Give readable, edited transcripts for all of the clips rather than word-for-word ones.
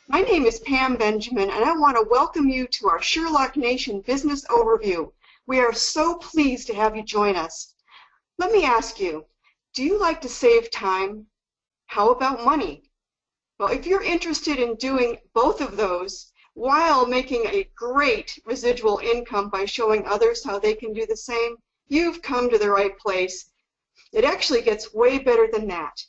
My name is Pam Benjamin, and I want to welcome you to our Sherlock Nation Business Overview. We are so pleased to have you join us. Let me ask you, do you like to save time? How about money? Well, if you're interested in doing both of those while making a great residual income by showing others how they can do the same, you've come to the right place. It actually gets way better than that.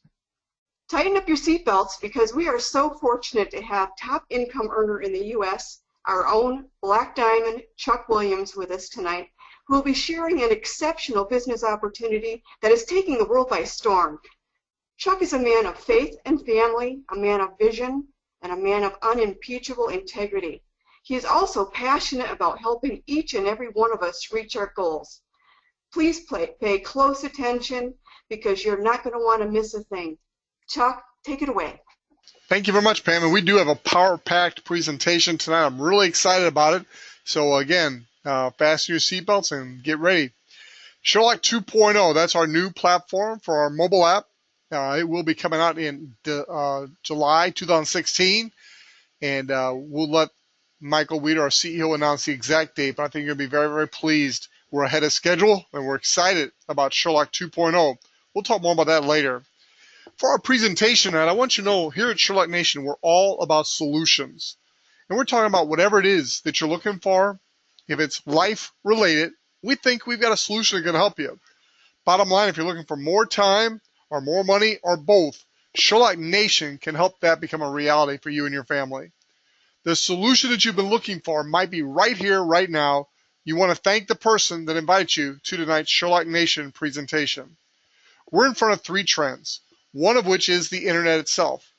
Tighten up your seatbelts because we are so fortunate to have top income earner in the U.S., our own Black Diamond, Chuck Williams, with us tonight, who will be sharing an exceptional business opportunity that is taking the world by storm. Chuck is a man of faith and family, a man of vision, and a man of unimpeachable integrity. He is also passionate about helping each and every one of us reach our goals. Please pay close attention because you're not going to want to miss a thing. Chuck, take it away. Thank you very much, Pam. And we do have a power-packed presentation tonight. I'm really excited about it. So again, fasten your seatbelts and get ready. Sherlock 2.0, that's our new platform for our mobile app. It will be coming out in July 2016, and we'll let Michael Weeder, our CEO, announce the exact date, but I think you're going to be very, very pleased. We're ahead of schedule, and we're excited about Sherlock 2.0. We'll talk more about that later. For our presentation tonight, I want you to know here at Sherlock Nation, we're all about solutions. And we're talking about whatever it is that you're looking for. If it's life-related, we think we've got a solution that's going to help you. Bottom line, if you're looking for more time, or more money, or both, Sherlock Nation can help that become a reality for you and your family. The solution that you've been looking for might be right here, right now. You want to thank the person that invited you to tonight's Sherlock Nation presentation. We're in front of three trends, one of which is the internet itself.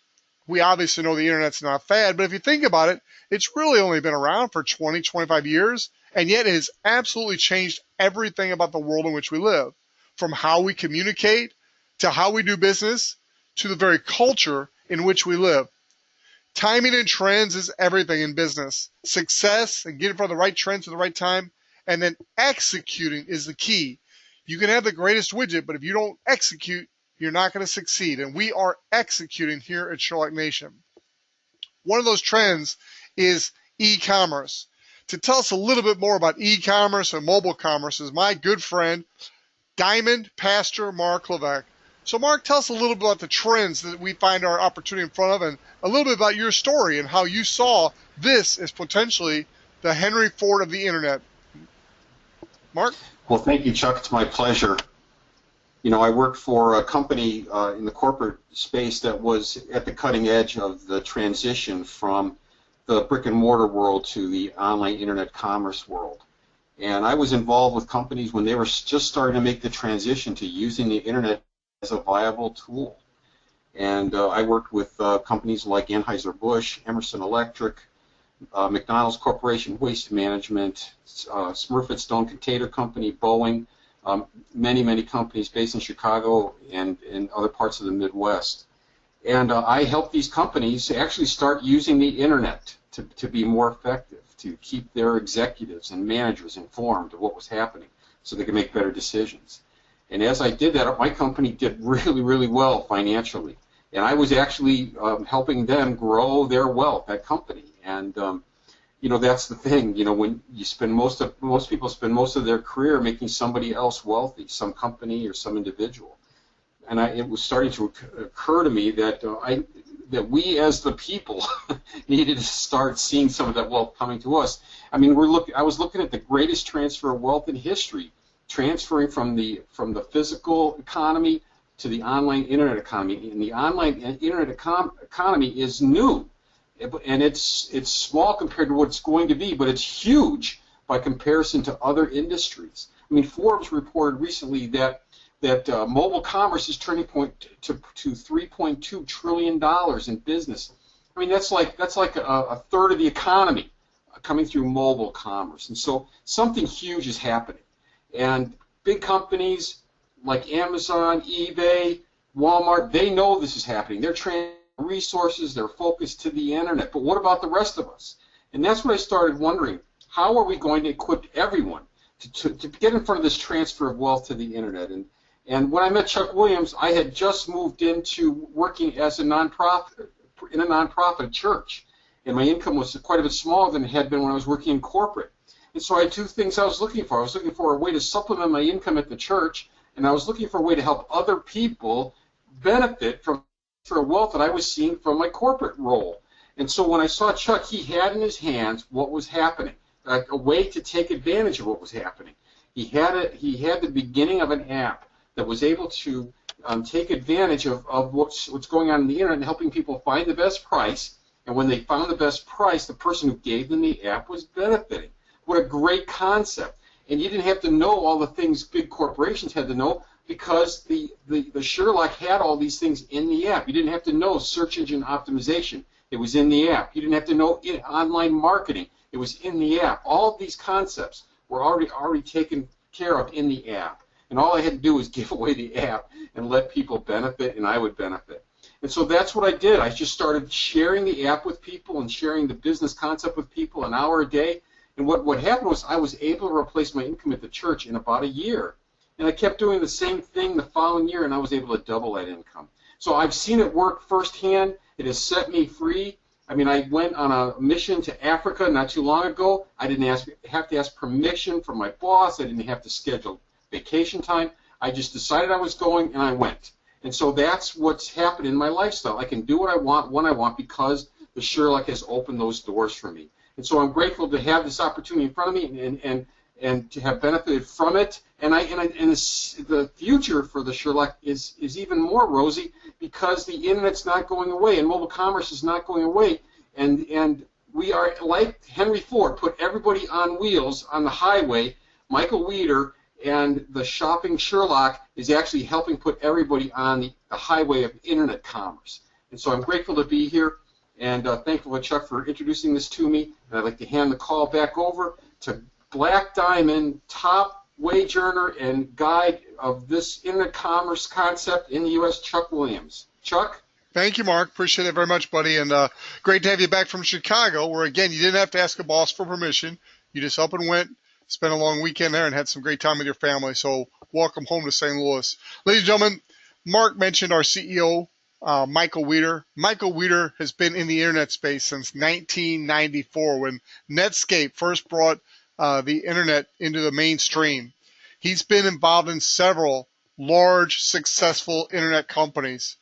We obviously know the internet's not a fad, but if you think about it, it's really only been around for 20, 25 years, and yet it has absolutely changed everything about the world in which we live, from how we communicate, to how we do business, to the very culture in which we live. Timing and trends is everything in business. Success and getting in front of the right trends at the right time, and then executing is the key. You can have the greatest widget, but if you don't execute, you're not going to succeed. And we are executing here at Sherlock Nation. One of those trends is e-commerce. To tell us a little bit more about e-commerce and mobile commerce is my good friend, Diamond Pastor Mark Levesque. So Mark, tell us a little bit about the trends that we find our opportunity in front of, and a little bit about your story and how you saw this as potentially the Henry Ford of the internet. Mark? Well, thank you, Chuck. It's my pleasure. You know, I worked for a company in the corporate space that was at the cutting edge of the transition from the brick and mortar world to the online internet commerce world. And I was involved with companies when they were just starting to make the transition to using the internet as a viable tool. And I worked with companies like Anheuser-Busch, Emerson Electric, McDonald's Corporation Waste Management, Smurfit Stone Container Company, Boeing, many, many companies based in Chicago and in other parts of the Midwest. And I helped these companies actually start using the internet to be more effective, to keep their executives and managers informed of what was happening so they could make better decisions. And as I did that, my company did really, really well financially. And I was actually helping them grow their wealth, that company. And you know, that's the thing. You know, when you spend most people spend most of their career making somebody else wealthy, some company or some individual. And it was starting to occur to me that that we as the people needed to start seeing some of that wealth coming to us. I mean, I was looking at the greatest transfer of wealth in history, transferring from the physical economy to the online internet economy. And the online internet economy is new, and it's small compared to what it's going to be, but it's huge by comparison to other industries. I mean, Forbes reported recently that mobile commerce is turning point to $3.2 trillion in business. I mean, that's like a third of the economy coming through mobile commerce, and so something huge is happening. And big companies like Amazon, eBay, Walmart, they know this is happening. They're transferring resources, they're focused to the internet. But what about the rest of us? And that's when I started wondering, how are we going to equip everyone to get in front of this transfer of wealth to the internet? And when I met Chuck Williams, I had just moved into working as a nonprofit in a nonprofit church. and my income was quite a bit smaller than it had been when I was working in corporate. And so I had two things I was looking for. I was looking for a way to supplement my income at the church, and I was looking for a way to help other people benefit from the wealth that I was seeing from my corporate role. And so when I saw Chuck, he had in his hands what was happening, a way to take advantage of what was happening. He had the beginning of an app that was able to take advantage of what's going on in the internet and helping people find the best price. And when they found the best price, the person who gave them the app was benefiting. What a great concept. And you didn't have to know all the things big corporations had to know, because the Sherlock had all these things in the app. You didn't have to know search engine optimization. It was in the app. You didn't have to know online marketing. It was in the app. All of these concepts were already taken care of in the app. And all I had to do was give away the app and let people benefit, and I would benefit. And so that's what I did. I just started sharing the app with people and sharing the business concept with people an hour a day. And what happened was I was able to replace my income at the church in about a year. And I kept doing the same thing the following year, and I was able to double that income. So I've seen it work firsthand. It has set me free. I mean, I went on a mission to Africa not too long ago. I didn't have to ask permission from my boss. I didn't have to schedule vacation time. I just decided I was going, and I went. And so that's what's happened in my lifestyle. I can do what I want when I want, because the Sherlock has opened those doors for me. And so I'm grateful to have this opportunity in front of me and to have benefited from it. And the future for the Sherlock is even more rosy, because the internet's not going away and mobile commerce is not going away. And we are, like Henry Ford, put everybody on wheels on the highway. Michael Weeder and the shopping Sherlock is actually helping put everybody on the highway of internet commerce. And so I'm grateful to be here, and thankful to Chuck for introducing this to me. And I'd like to hand the call back over to Black Diamond, top wage earner and guide of this internet commerce concept in the U.S., Chuck Williams. Chuck? Thank you, Mark. Appreciate it very much, buddy. And great to have you back from Chicago, where, again, you didn't have to ask a boss for permission. You just up and went, spent a long weekend there, and had some great time with your family. So welcome home to St. Louis. Ladies and gentlemen, Mark mentioned our CEO, Michael Weeder. Michael Weeder has been in the internet space since 1994, when Netscape first brought the internet into the mainstream. He's been involved in several large, successful internet companies.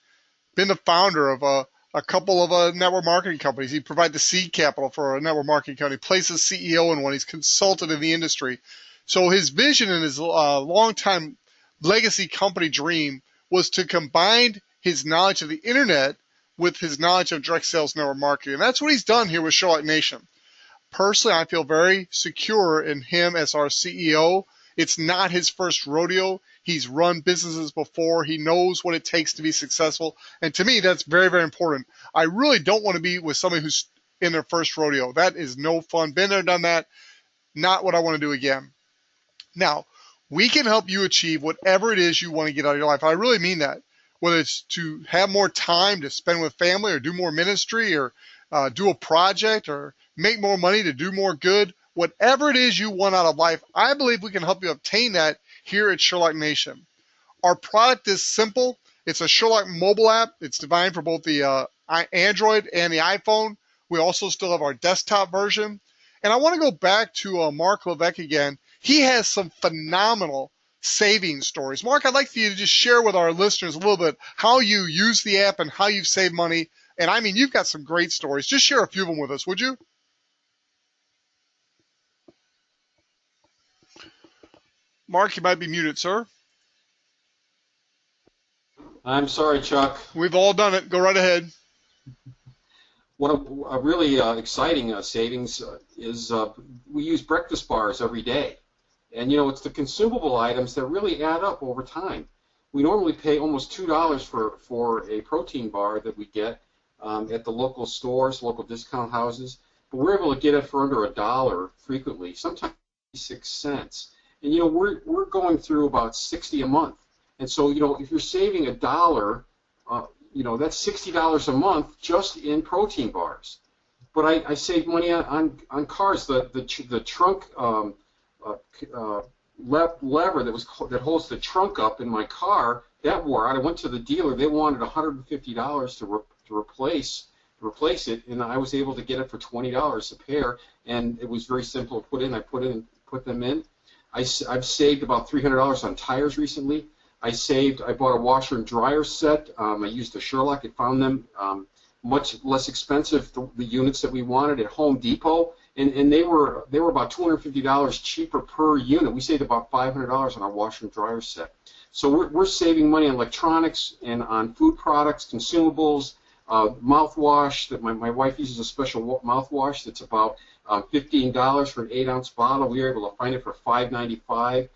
Been the founder of a couple of network marketing companies. He provided the seed capital for a network marketing company. Plays as CEO in one. He's consulted in the industry. So his vision and his long-time legacy company dream was to combine his knowledge of the internet with his knowledge of direct sales network marketing. And that's what he's done here with Sherlock Nation. Personally, I feel very secure in him as our CEO. It's not his first rodeo. He's run businesses before. He knows what it takes to be successful. And to me, that's very, very important. I really don't want to be with somebody who's in their first rodeo. That is no fun. Been there, done that. Not what I want to do again. Now, we can help you achieve whatever it is you want to get out of your life. I really mean that. Whether it's to have more time to spend with family, or do more ministry, or do a project, or make more money to do more good, whatever it is you want out of life, I believe we can help you obtain that here at Sherlock Nation. Our product is simple. It's a Sherlock mobile app. It's designed for both the Android and the iPhone. We also still have our desktop version. And I want to go back to Mark Levesque again. He has some phenomenal saving stories. Mark, I'd like you to just share with our listeners a little bit how you use the app and how you've saved money. And I mean, you've got some great stories. Just share a few of them with us, would you? Mark, you might be muted, sir. I'm sorry, Chuck. We've all done it. Go right ahead. One a really exciting savings is we use breakfast bars every day. And, you know, it's the consumable items that really add up over time. We normally pay almost $2 for a protein bar that we get at the local stores, local discount houses. But we're able to get it for under $1 frequently, sometimes 6 cents. And, you know, we're going through about 60 a month. And so, you know, if you're saving $1, you know, that's $60 a month just in protein bars. But I save money on cars. The trunk lever that holds the trunk up in my car, that wore out. I went to the dealer. They wanted $150 to replace replace it, and I was able to get it for $20 a pair, and it was very simple to put in. I put them in. I've saved about $300 on tires recently. I bought a washer and dryer set. I used a Sherlock. I found them much less expensive, the units that we wanted at Home Depot, and they were about $250 cheaper per unit. We saved about $500 on our washer and dryer set. So we're saving money on electronics and on food products, consumables, mouthwash. That my wife uses a special mouthwash that's about $15 for an 8-ounce bottle. We were able to find it for $5.95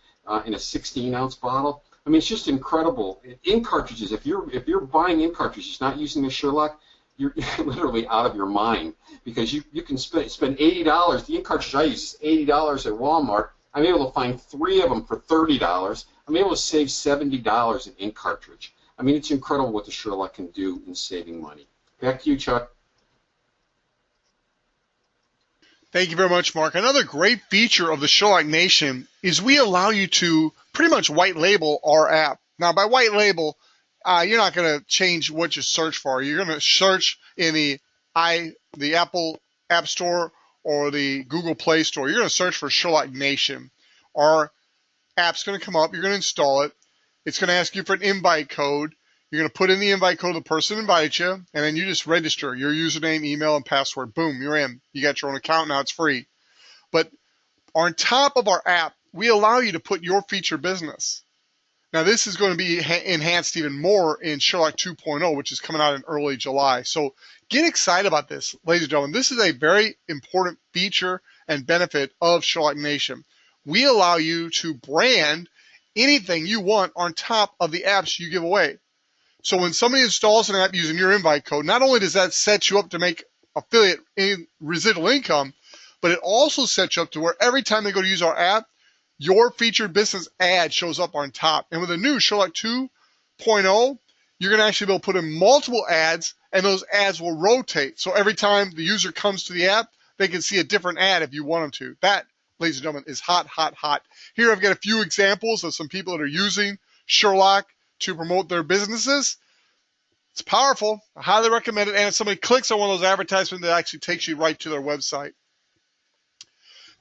in a 16-ounce bottle. I mean, it's just incredible. Ink cartridges. If you're buying ink cartridges, not using the Sherlock, you're literally out of your mind, because you can spend $80. The ink cartridge I use is $80 at Walmart. I'm able to find 3 of them for $30. I'm able to save $70 in ink cartridge. I mean, it's incredible what the Sherlock can do in saving money. Back to you, Chuck. Thank you very much, Mark. Another great feature of the Sherlock Nation is we allow you to pretty much white label our app. Now, by white label, you're not going to change what you search for. You're going to search in the Apple App Store or the Google Play Store. You're going to search for Sherlock Nation. Our app's going to come up. You're going to install it. It's going to ask you for an invite code. You're going to put in the invite code of the person who invited you, and then you just register your username, email, and password. Boom, you're in. You got your own account now. It's free. But on top of our app, we allow you to put your featured business. Now, this is going to be enhanced even more in Sherlock 2.0, which is coming out in early July. So get excited about this, ladies and gentlemen. This is a very important feature and benefit of Sherlock Nation. We allow you to brand anything you want on top of the apps you give away. So when somebody installs an app using your invite code, not only does that set you up to make affiliate residual income, but it also sets you up to where every time they go to use our app, your featured business ad shows up on top. And with a new Sherlock 2.0, you're going to actually be able to put in multiple ads, and those ads will rotate. So every time the user comes to the app, they can see a different ad if you want them to. That, ladies and gentlemen, is hot, hot, hot. Here I've got a few examples of some people that are using Sherlock to promote their businesses. It's powerful. I highly recommend it. And if somebody clicks on one of those advertisements, it actually takes you right to their website.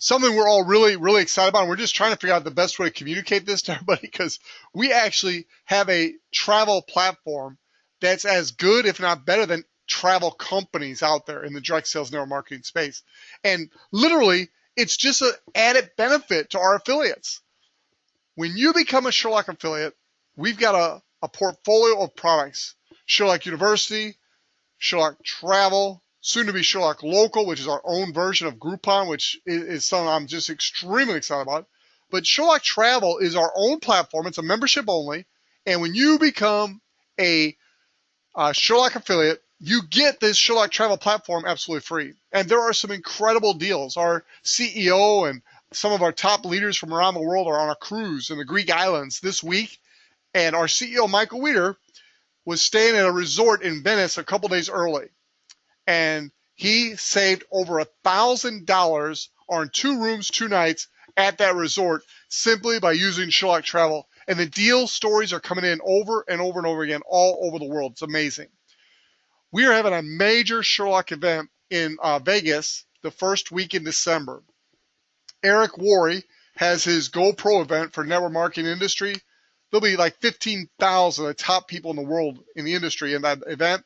Something we're all really, really excited about, and we're just trying to figure out the best way to communicate this to everybody, because we actually have a travel platform that's as good, if not better, than travel companies out there in the direct sales network marketing space. And literally, it's just an added benefit to our affiliates. When you become a Sherlock affiliate, we've got a portfolio of products. Sherlock University, Sherlock Travel, soon to be Sherlock Local, which is our own version of Groupon, which is something I'm just extremely excited about. But Sherlock Travel is our own platform. It's a membership only. And when you become a Sherlock affiliate, you get this Sherlock Travel platform absolutely free. And there are some incredible deals. Our CEO and some of our top leaders from around the world are on a cruise in the Greek islands this week. And our CEO, Michael Weeder, was staying at a resort in Venice a couple days early. And he saved over $1,000 on 2 rooms, 2 nights at that resort simply by using Sherlock Travel. And the deal stories are coming in over and over and over again all over the world. It's amazing. We are having a major Sherlock event in Vegas the first week in December. Eric Worre has his GoPro event for network marketing industry. There'll be like 15,000 of the top people in the world in the industry in that event.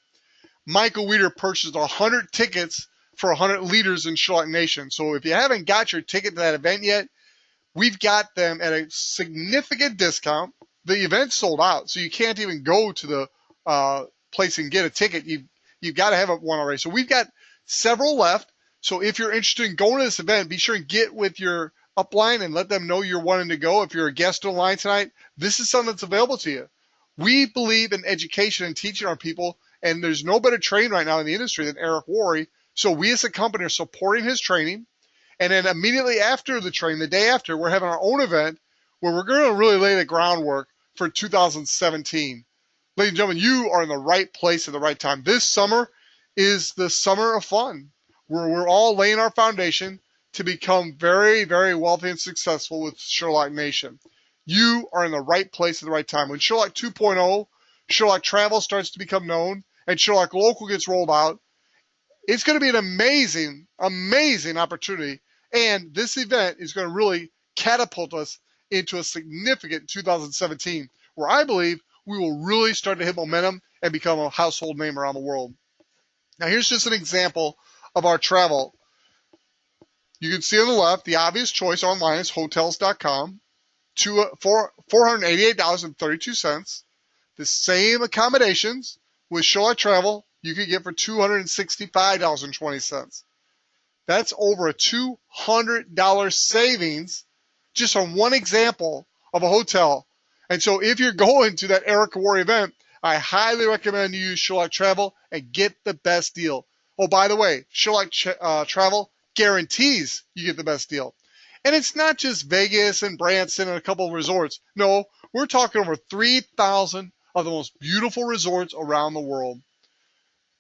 Michael Weeder purchased 100 tickets for 100 leaders in Sherlock Nation. So if you haven't got your ticket to that event yet, we've got them at a significant discount. The event's sold out, so you can't even go to the place and get a ticket. You've got to have one already. So we've got several left. So if you're interested in going to this event, be sure and get with your upline and let them know you're wanting to go. If you're a guest online tonight, this is something that's available to you. We believe in education and teaching our people, and there's no better training right now in the industry than Eric Worre. So we as a company are supporting his training. And then immediately after the training, the day after, we're having our own event where we're going to really lay the groundwork for 2017. Ladies and gentlemen, you are in the right place at the right time. This summer is the summer of fun, where we're all laying our foundation to become very, very wealthy and successful with Sherlock Nation. You are in the right place at the right time. When Sherlock 2.0, Sherlock Travel starts to become known, and Sherlock Local gets rolled out, It's going to be an amazing, amazing opportunity. And this event is going to really catapult us into a significant 2017, where I believe we will really start to hit momentum and become a household name around the world. Now, here's just an example of our travel. You can see on the left, the obvious choice online is hotels.com, $488.32. The same accommodations with Sherlock Travel you could get for $265.20. That's over a $200 savings just on one example of a hotel. And so if you're going to that Erica War event, I highly recommend you use Sherlock Travel and get the best deal. Oh, by the way, Sherlock Travel guarantees you get the best deal. And it's not just Vegas and Branson and a couple of resorts. No, we're talking over 3,000 of the most beautiful resorts around the world.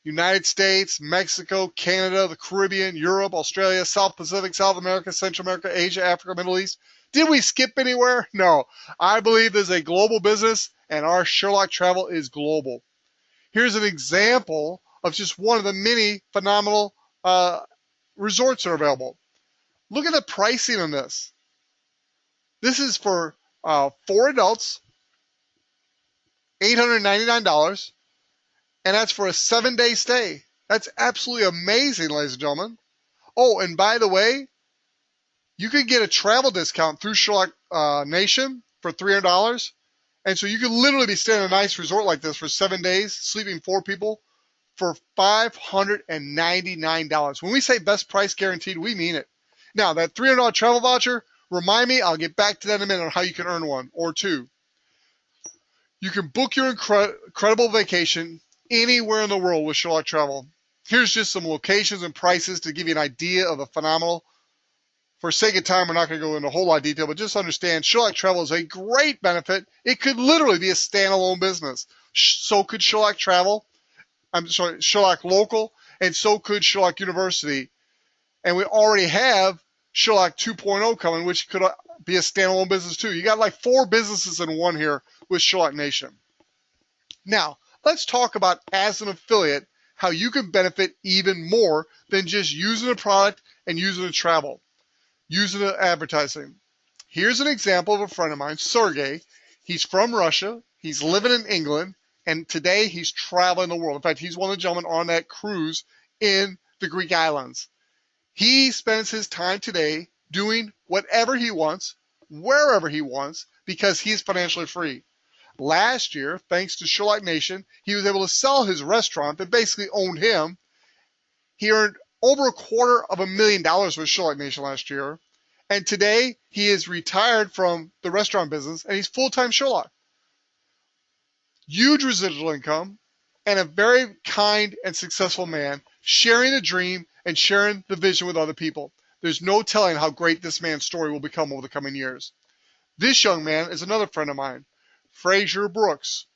United States, Mexico, Canada, the Caribbean, Europe, Australia, South Pacific, South America, Central America, Asia, Africa, Middle East. Did we skip anywhere? No. I believe this is a global business, and our Sherlock Travel is global. Here's an example of just one of the many phenomenal resorts that are available. Look at the pricing on this. This is for 4 adults, $899, and that's for a 7-day stay. That's absolutely amazing, ladies and gentlemen. Oh, and by the way, you can get a travel discount through Sherlock Nation for $300. And so you can literally be staying in a nice resort like this for 7 days, sleeping 4 people for $599. When we say best price guaranteed, we mean it. Now, that $300 travel voucher, remind me, I'll get back to that in a minute on how you can earn one or two. You can book your incredible vacation anywhere in the world with Sherlock Travel. Here's just some locations and prices to give you an idea of the phenomenal. For sake of time, we're not going to go into a whole lot of detail, but just understand Sherlock Travel is a great benefit. It could literally be a standalone business. So could Sherlock Travel. Sherlock Local, and so could Sherlock University. And we already have Sherlock 2.0 coming, which could be a standalone business too. You got like 4 businesses in one here with Sherlock Nation. Now, let's talk about, as an affiliate, how you can benefit even more than just using a product and using a travel, using the advertising. Here's an example of a friend of mine, Sergey. He's from Russia. He's living in England. And today he's traveling the world. In fact, he's one of the gentlemen on that cruise in the Greek islands. He spends his time today doing whatever he wants, wherever he wants, because he's financially free. Last year, thanks to Sherlock Nation, he was able to sell his restaurant that basically owned him. He earned over $250,000 with Sherlock Nation last year. And today he is retired from the restaurant business and he's full-time Sherlock. Huge residual income, and a very kind and successful man, sharing the dream and sharing the vision with other people. There's no telling how great this man's story will become over the coming years. This young man is another friend of mine, Fraser Brooks.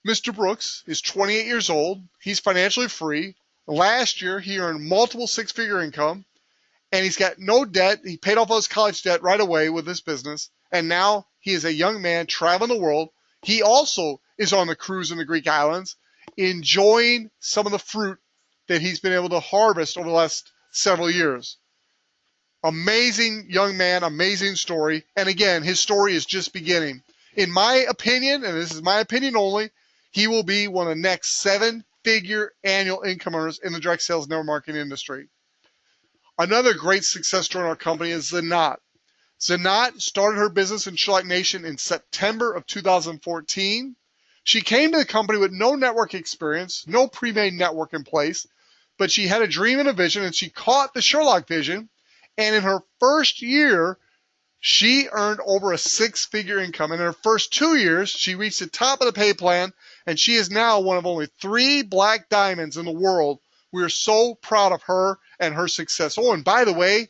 Mr. Brooks is 28 years old. He's financially free. Last year, he earned multiple 6-figure income, and he's got no debt. He paid off all his college debt right away with this business, and now he is a young man traveling the world. He also is on the cruise in the Greek islands, enjoying some of the fruit that he's been able to harvest over the last several years. Amazing young man, amazing story. And again, his story is just beginning. In my opinion, and this is my opinion only, he will be one of the next 7-figure annual income earners in the direct sales network marketing industry. Another great success story in our company is Zanat. Zanat started her business in Sherlock Nation in September of 2014. She came to the company with no network experience, no pre-made network in place, but she had a dream and a vision, and she caught the Sherlock vision. And in her first year, she earned over a 6-figure income. And in her first 2 years, she reached the top of the pay plan, and she is now one of only 3 black diamonds in the world. We are so proud of her and her success. Oh, and by the way,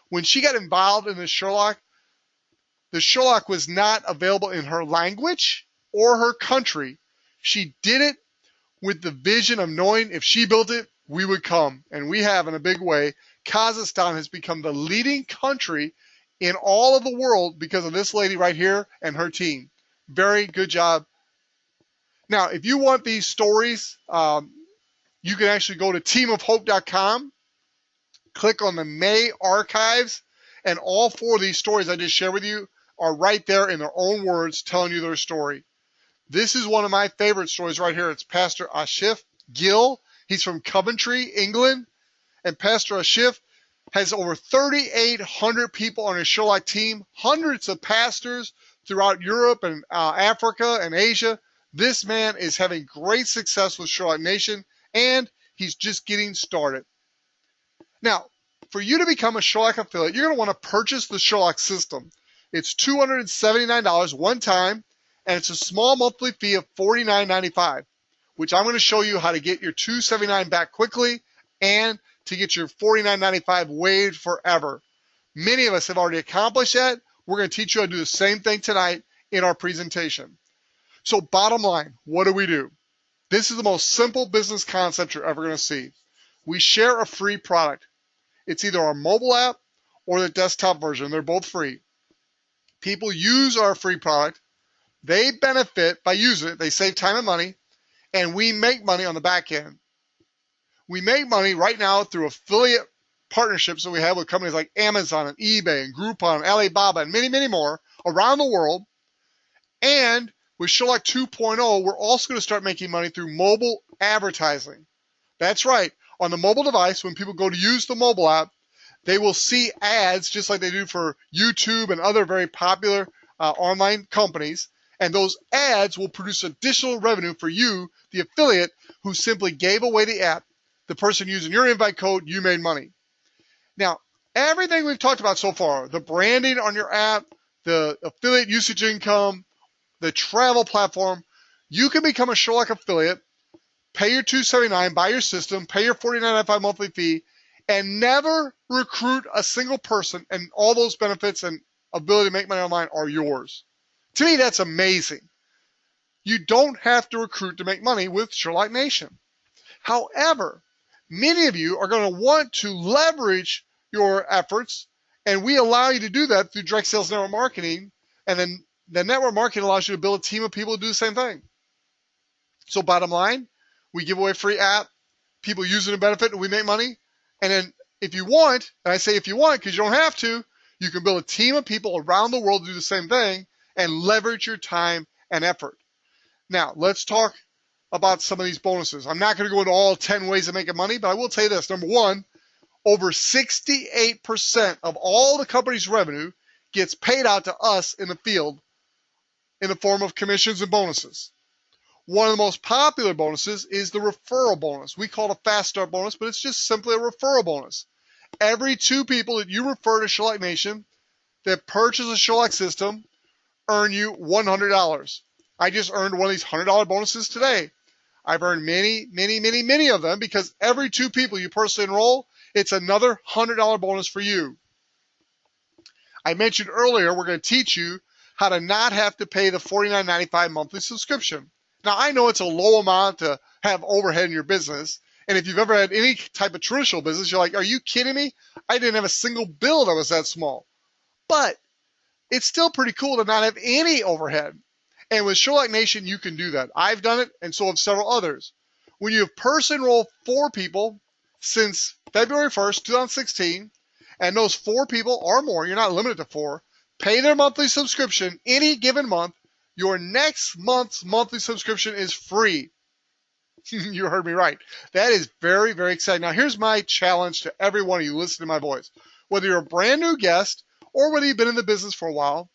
when she got involved in the Sherlock was not available in her language or her country. She did it with the vision of knowing if she built it, we would come. And we have in a big way. Kazakhstan has become the leading country in all of the world because of this lady right here and her team. Very good job. Now, if you want these stories, you can actually go to teamofhope.com, click on the May archives, and all 4 of these stories I just shared with you are right there in their own words telling you their story. This is one of my favorite stories right here. It's Pastor Ashif Gill. He's from Coventry, England. And Pastor Ashif has over 3,800 people on his Sherlock team, hundreds of pastors throughout Europe and Africa and Asia. This man is having great success with Sherlock Nation, and he's just getting started. Now, for you to become a Sherlock affiliate, you're going to want to purchase the Sherlock system. It's $279 one time, and it's a small monthly fee of $49.95, which I'm going to show you how to get your $279 back quickly and to get your $49.95 waived forever. Many of us have already accomplished that. We're going to teach you how to do the same thing tonight in our presentation. So bottom line, what do? This is the most simple business concept you're ever going to see. We share a free product. It's either our mobile app or the desktop version. They're both free. People use our free product. They benefit by using it. They save time and money, and we make money on the back end. We make money right now through affiliate partnerships that we have with companies like Amazon and eBay and Groupon and Alibaba and many, many more around the world. And with Sherlock 2.0, we're also going to start making money through mobile advertising. That's right. On the mobile device, when people go to use the mobile app, they will see ads just like they do for YouTube and other very popular online companies. And those ads will produce additional revenue for you, the affiliate, who simply gave away the app. The person using your invite code, you made money. Now, everything we've talked about so far, the branding on your app, the affiliate usage income, the travel platform, you can become a Sherlock affiliate, pay your $279, buy your system, pay your $49.95 monthly fee, and never recruit a single person, and all those benefits and ability to make money online are yours. To me, that's amazing. You don't have to recruit to make money with Sherlock Nation. However, many of you are going to want to leverage your efforts, and we allow you to do that through direct sales network marketing, and then the network marketing allows you to build a team of people to do the same thing. So bottom line, we give away a free app, people use it and benefit, and we make money. And then if you want, and I say if you want because you don't have to, you can build a team of people around the world to do the same thing and leverage your time and effort. Now, let's talk about some of these bonuses. I'm not going to go into all 10 ways of making money, but I will tell you this. Number one, over 68% of all the company's revenue gets paid out to us in the field in the form of commissions and bonuses. One of the most popular bonuses is the referral bonus. We call it a fast start bonus, but it's just simply a referral bonus. Every 2 people that you refer to Sherlock Nation that purchase a Sherlock system earn you $100. I just earned one of these $100 bonuses today. I've earned many, many, many, many of them because every 2 people you personally enroll, it's another $100 bonus for you. I mentioned earlier we're going to teach you how to not have to pay the $49.95 monthly subscription. Now, I know it's a low amount to have overhead in your business, and if you've ever had any type of traditional business, you're like, are you kidding me? I didn't have a single bill that was that small. But it's still pretty cool to not have any overhead. And with Sherlock Nation, you can do that. I've done it, and so have several others. When you have person enrolled 4 people since February 1st, 2016, and those 4 people or more, you're not limited to 4, pay their monthly subscription any given month, your next month's monthly subscription is free. You heard me right. That is very, very exciting. Now, here's my challenge to every one of you listening to my voice. Whether you're a brand new guest or whether you've been in the business for a while,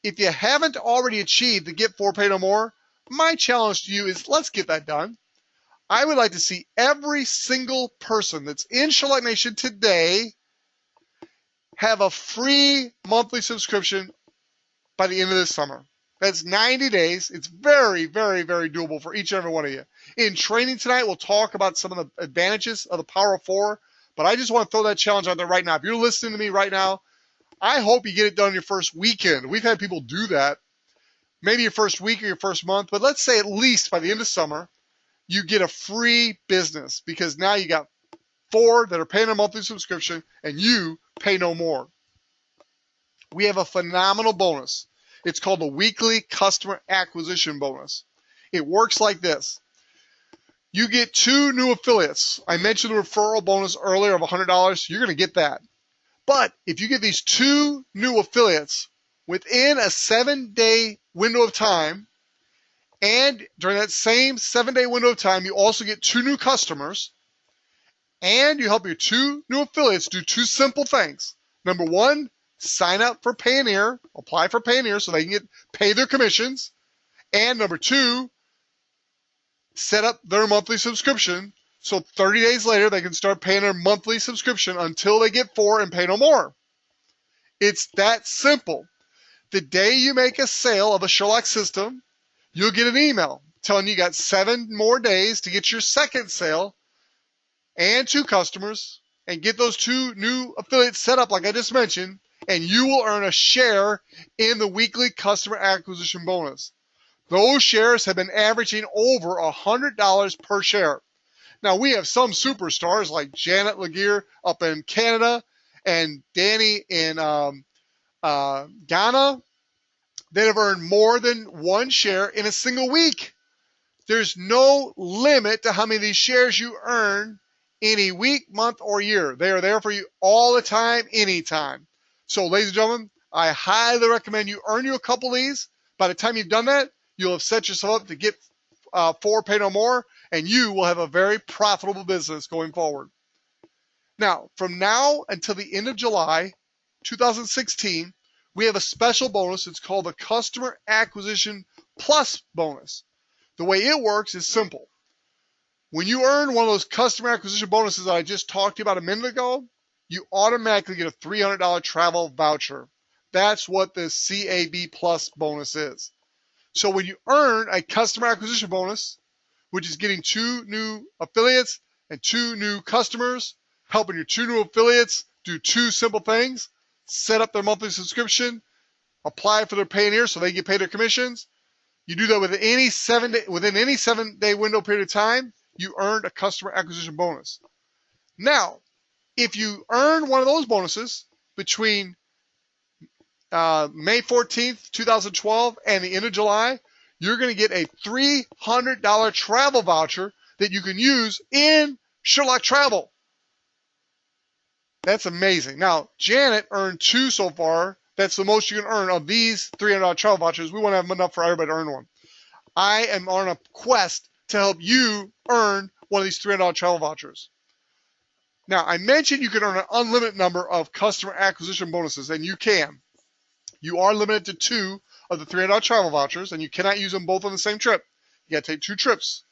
if you haven't already achieved the Get 4 Pay No More, my challenge to you is let's get that done. I would like to see every single person that's in Sherlock Nation today have a free monthly subscription by the end of this summer. That's 90 days. It's very, very, very doable for each and every one of you. In training tonight, we'll talk about some of the advantages of the Power of 4, but I just want to throw that challenge out there right now. If you're listening to me right now, I hope you get it done your first weekend. We've had people do that, maybe your first week or your first month, but let's say at least by the end of summer, you get a free business because now you got 4 that are paying a monthly subscription and you pay no more. We have a phenomenal bonus. It's called the Weekly Customer Acquisition Bonus. It works like this. you get 2 new affiliates. I mentioned the referral bonus earlier of $100. You're going to get that. But if you get these 2 new affiliates within a 7-day window of time, and during that same 7-day window of time, you also get 2 new customers, and you help your 2 new affiliates do 2 simple things. Number 1, sign up for Payoneer, apply for Payoneer so they can pay their commissions. And number 2, set up their monthly subscription so 30 days later they can start paying their monthly subscription until they get 4 and pay no more. It's that simple. The day you make a sale of a Sherlock system, you'll get an email telling you got 7 more days to get your second sale and 2 customers and get those 2 new affiliates set up like I just mentioned, and you will earn a share in the weekly customer acquisition bonus. Those shares have been averaging over $100 per share. Now, we have some superstars like Janet Laguerre up in Canada and Danny in Ghana that have earned more than 1 share in a single week. There's no limit to how many of these shares you earn any week, month, or year. They are there for you all the time, anytime. So, ladies and gentlemen, I highly recommend you earn you a couple of these. By the time you've done that, you'll have set yourself up to get 4, pay no more, and you will have a very profitable business going forward. Now, from now until the end of July 2016, we have a special bonus. It's called the Customer Acquisition Plus Bonus. The way it works is simple. When you earn one of those customer acquisition bonuses that I just talked to you about a minute ago, you automatically get a $300 travel voucher. That's what the CAB Plus bonus is. So when you earn a customer acquisition bonus, which is getting 2 new affiliates and 2 new customers, helping your 2 new affiliates do 2 simple things, set up their monthly subscription, apply for their Payoneer so they get paid their commissions. You do that within any 7-day window period of time, you earned a customer acquisition bonus. Now, if you earn one of those bonuses between May 14th, 2012 and the end of July, you're going to get a $300 travel voucher that you can use in Sherlock Travel. That's amazing. Now, Janet earned 2 so far. That's the most you can earn of these $300 travel vouchers. We want to have enough for everybody to earn one. I am on a quest to help you earn one of these $300 travel vouchers. Now, I mentioned you can earn an unlimited number of customer acquisition bonuses, and you can. You are limited to 2 of the $300 travel vouchers, and you cannot use them both on the same trip. You got to take 2 trips.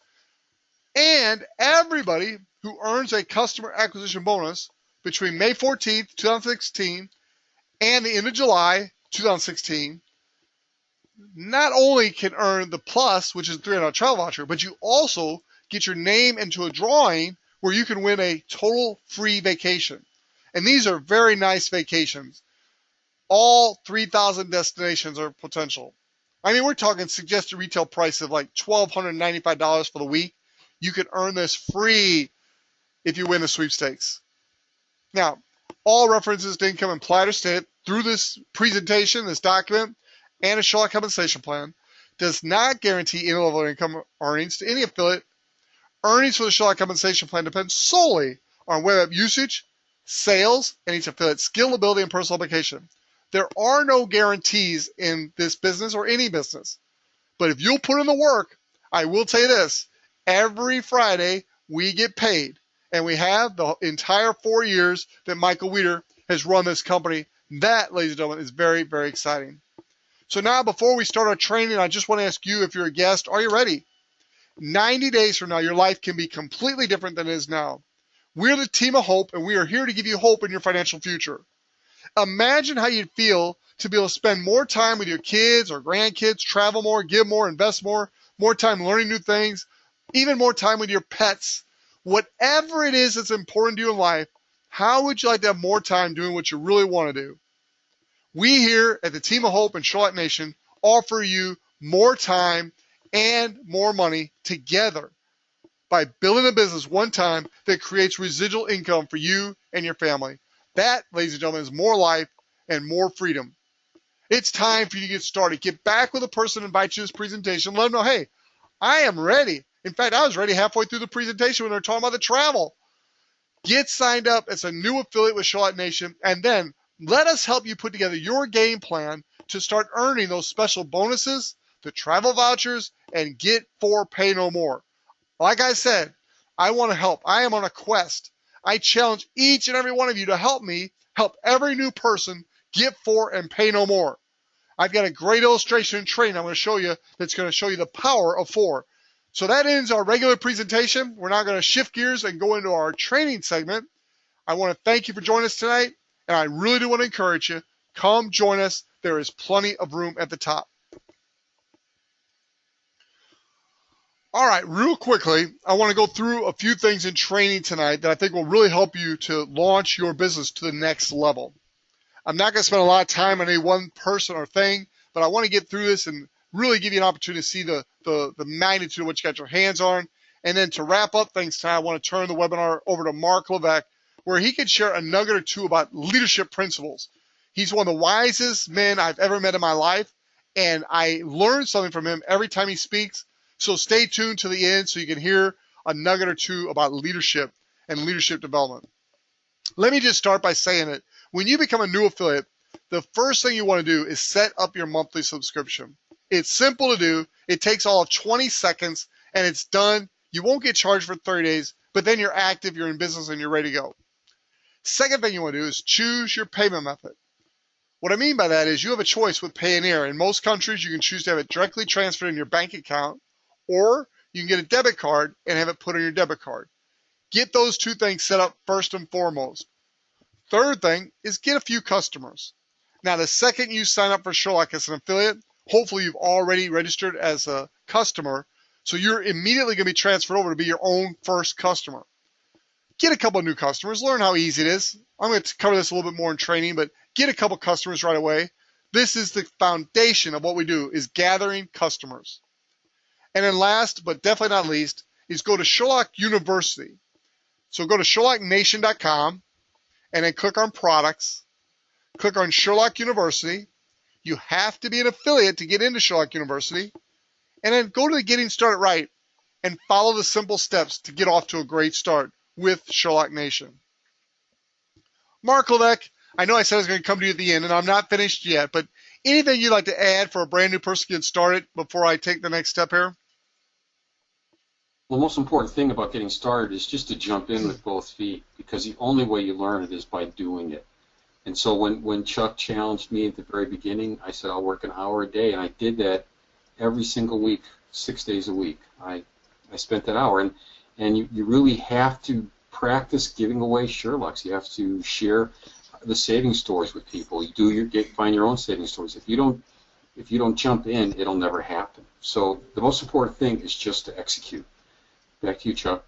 And everybody who earns a customer acquisition bonus between May 14th, 2016 and the end of July 2016 not only can earn the plus, which is a $300 travel voucher, but you also get your name into a drawing where you can win a total free vacation. And these are very nice vacations. All 3,000 destinations are potential. I mean, we're talking suggested retail price of like $1,295 for the week. You can earn this free if you win the sweepstakes. Now, all references to income implied or stated through this presentation, this document, and a Sherlock compensation plan does not guarantee any level of income earnings to any affiliate. Earnings for the Sherlock compensation plan depend solely on web app usage, sales, and each affiliate's skill, ability, and personal application. There are no guarantees in this business or any business. But if you'll put in the work, I will tell you this, every Friday we get paid. And we have the entire 4 years that Michael Weeder has run this company. That, ladies and gentlemen, is very, very exciting. So now, before we start our training, I just want to ask you, if you're a guest, are you ready? 90 days from now, your life can be completely different than it is now. We're the team of hope, and we are here to give you hope in your financial future. Imagine how you'd feel to be able to spend more time with your kids or grandkids, travel more, give more, invest more time learning new things, even more time with your pets. Whatever it is that's important to you in life, how would you like to have more time doing what you really want to do? We here at the Team of Hope and Sherlock Nation offer you more time and more money together by building a business one time that creates residual income for you and your family. That, ladies and gentlemen, is more life and more freedom. It's time for you to get started. Get back with the person who invites you to this presentation. Let them know, hey, I am ready. In fact, I was ready halfway through the presentation when they were talking about the travel. Get signed up as a new affiliate with Sherlock Nation, and then let us help you put together your game plan to start earning those special bonuses, the travel vouchers, and get for pay no more. Like I said, I want to help. I am on a quest. I challenge each and every one of you to help me help every new person get for and pay no more. I've got a great illustration and training I'm going to show you that's going to show you the power of for. So that ends our regular presentation. We're now going to shift gears and go into our training segment. I want to thank you for joining us tonight, and I really do want to encourage you. Come join us. There is plenty of room at the top. All right, real quickly, I want to go through a few things in training tonight that I think will really help you to launch your business to the next level. I'm not going to spend a lot of time on any one person or thing, but I want to get through this and really give you an opportunity to see the magnitude of what you got your hands on. And then to wrap up things tonight, I want to turn the webinar over to Mark Levesque, where he could share a nugget or two about leadership principles. He's one of the wisest men I've ever met in my life, and I learn something from him every time he speaks. So stay tuned to the end so you can hear a nugget or two about leadership and leadership development. Let me just start by saying that when you become a new affiliate, the first thing you want to do is set up your monthly subscription. It's simple to do. It takes all of 20 seconds, and it's done. You won't get charged for 30 days, but then you're active, you're in business, and you're ready to go. Second thing you want to do is choose your payment method. What I mean by that is you have a choice with Payoneer. In most countries, you can choose to have it directly transferred in your bank account, or you can get a debit card and have it put on your debit card. Get those two things set up first and foremost. Third thing is get a few customers. Now, the second you sign up for Sherlock as an affiliate, hopefully you've already registered as a customer, so you're immediately going to be transferred over to be your own first customer. Get a couple of new customers. Learn how easy it is. I'm going to cover this a little bit more in training, but get a couple customers right away. This is the foundation of what we do, is gathering customers. And then last, but definitely not least, is go to Sherlock University. So go to SherlockNation.com and then click on Products. Click on Sherlock University. You have to be an affiliate to get into Sherlock University. And then go to the Getting Started Right and follow the simple steps to get off to a great start with Sherlock Nation. Mark Levesque, I know I said I was going to come to you at the end, and I'm not finished yet, but anything you'd like to add for a brand new person to get started before I take the next step here? Well, the most important thing about getting started is just to jump in with both feet, because the only way you learn it is by doing it. And so when Chuck challenged me at the very beginning, I said I'll work an hour a day, and I did that every single week, 6 days a week. I spent that hour, and you really have to practice giving away Sherlocks. You have to share the saving stories with people. Find your own saving stories. If you don't jump in, it'll never happen. So the most important thing is just to execute. Back to you, Chuck.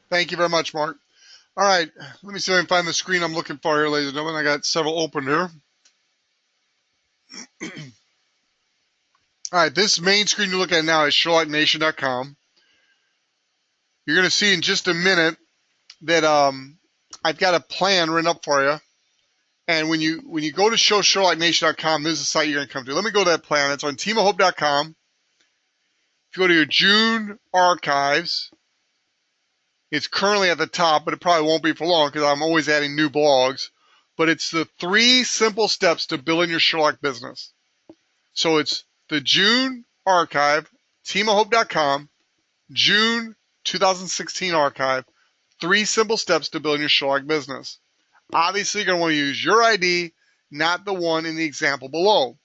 Thank you very much, Mark. All right, let me see if I can find the screen I'm looking for here, ladies and gentlemen. I got several open here. All right, this main screen you're looking at now is SherlockNation.com. You're going to see in just a minute that I've got a plan written up for you. And when you go to SherlockNation.com, this is the site you're going to come to. Let me go to that plan. It's on teamofhope.com. If you go to your June archives, it's currently at the top, but it probably won't be for long because I'm always adding new blogs. But it's the 3 simple steps to building your Sherlock business. So it's the June archive, teamofhope.com, June 2016 archive, 3 simple steps to building your Sherlock business. Obviously, you're going to want to use your ID, not the one in the example below.